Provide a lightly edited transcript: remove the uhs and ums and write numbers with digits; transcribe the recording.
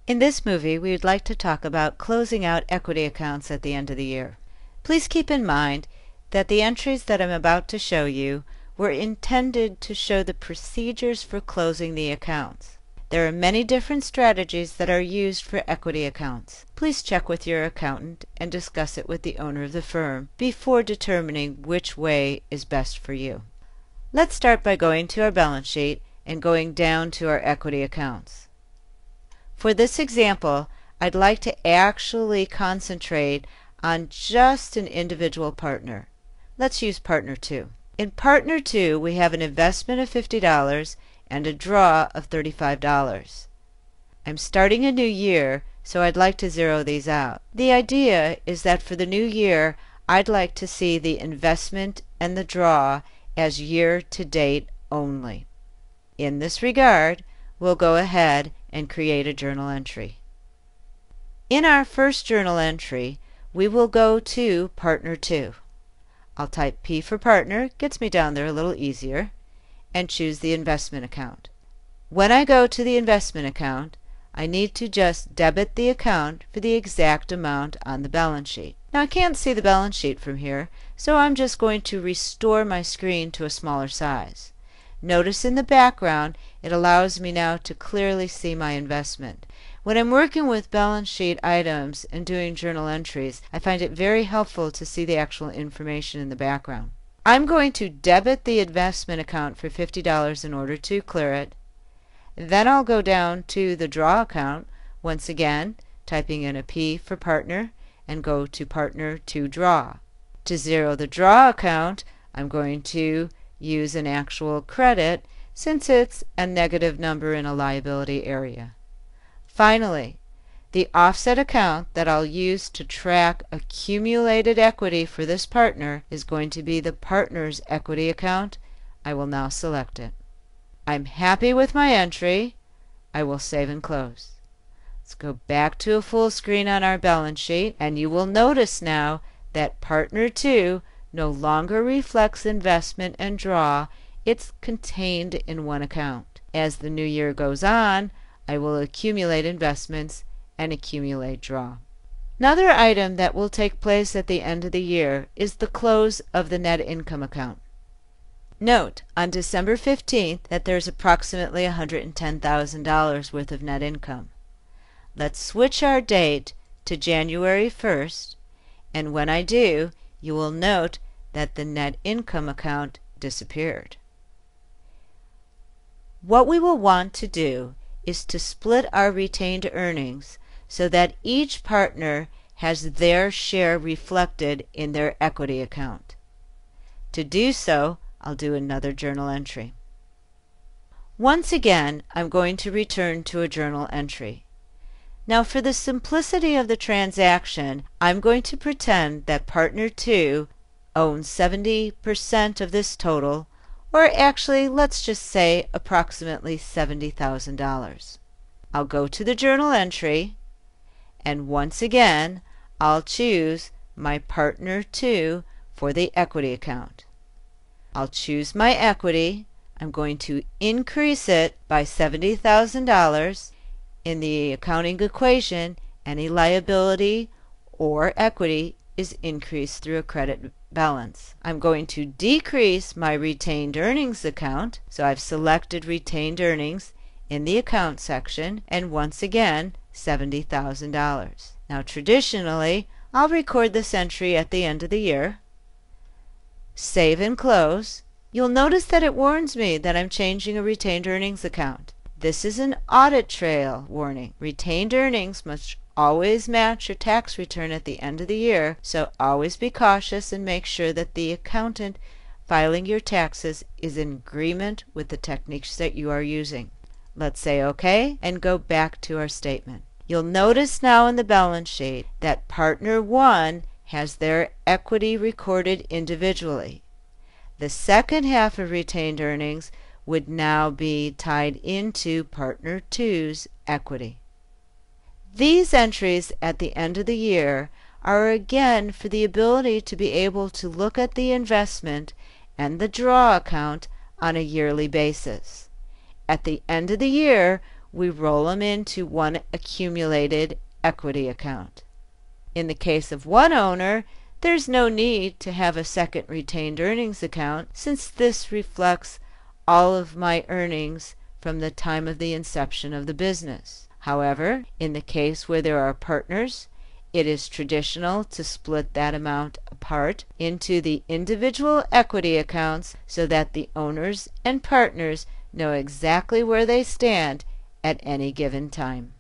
In this movie, we would like to talk about closing out equity accounts at the end of the year. Please keep in mind that the entries that I'm about to show you were intended to show the procedures for closing the accounts. There are many different strategies that are used for equity accounts. Please check with your accountant and discuss it with the owner of the firm before determining which way is best for you. Let's start by going to our balance sheet and going down to our equity accounts. For this example, I'd like to actually concentrate on just an individual partner. Let's use partner 2. In partner 2, we have an investment of $50 and a draw of $35. I'm starting a new year, so I'd like to zero these out. The idea is that for the new year, I'd like to see the investment and the draw as year to date only. In this regard, we'll go ahead and create a journal entry. In our first journal entry, we will go to partner 2. I'll type P for partner, gets me down there a little easier, and choose the investment account. When I go to the investment account, I need to just debit the account for the exact amount on the balance sheet. Now I can't see the balance sheet from here, so I'm just going to restore my screen to a smaller size. Notice in the background it allows me now to clearly see my investment. When I'm working with balance sheet items and doing journal entries, I find it very helpful to see the actual information in the background. I'm going to debit the investment account for $50 in order to clear it. Then I'll go down to the draw account, once again typing in a P for partner, and go to partner 2 draw. To zero the draw account, I'm going to use an actual credit since it's a negative number in a liability area. Finally, the offset account that I'll use to track accumulated equity for this partner is going to be the partner's equity account. I will now select it. I'm happy with my entry. I will save and close. Let's go back to a full screen on our balance sheet, and you will notice now that partner 2 no longer reflects investment and draw. It's contained in one account. As the new year goes on, I will accumulate investments and accumulate draw. Another item that will take place at the end of the year is the close of the net income account. Note on December 15th that there's approximately $110,000 worth of net income. Let's switch our date to January 1st, and when I do, you will note that the net income account disappeared. What we will want to do is to split our retained earnings so that each partner has their share reflected in their equity account. To do so, I'll do another journal entry. Once again, I'm going to return to a journal entry. Now for the simplicity of the transaction, I'm going to pretend that partner 2 owns 70% of this total, or actually let's just say approximately $70,000. I'll go to the journal entry, and once again I'll choose my partner 2 for the equity account. I'll choose my equity. I'm going to increase it by $70,000. In the accounting equation, any liability or equity is increased through a credit balance. I'm going to decrease my retained earnings account, so I've selected retained earnings in the account section, and once again $70,000. Now traditionally, I'll record this entry at the end of the year, save and close. You'll notice that it warns me that I'm changing a retained earnings account. This is an audit trail warning. Retained earnings must always match your tax return at the end of the year, so always be cautious and make sure that the accountant filing your taxes is in agreement with the techniques that you are using. Let's say OK and go back to our statement. You'll notice now in the balance sheet that partner 1 has their equity recorded individually. The second half of retained earnings would now be tied into partner 2's equity. These entries at the end of the year are again for the ability to be able to look at the investment and the draw account on a yearly basis. At the end of the year, we roll them into one accumulated equity account. In the case of one owner, there's no need to have a second retained earnings account, since this reflects all of my earnings from the time of the inception of the business. However, in the case where there are partners, it is traditional to split that amount apart into the individual equity accounts so that the owners and partners know exactly where they stand at any given time.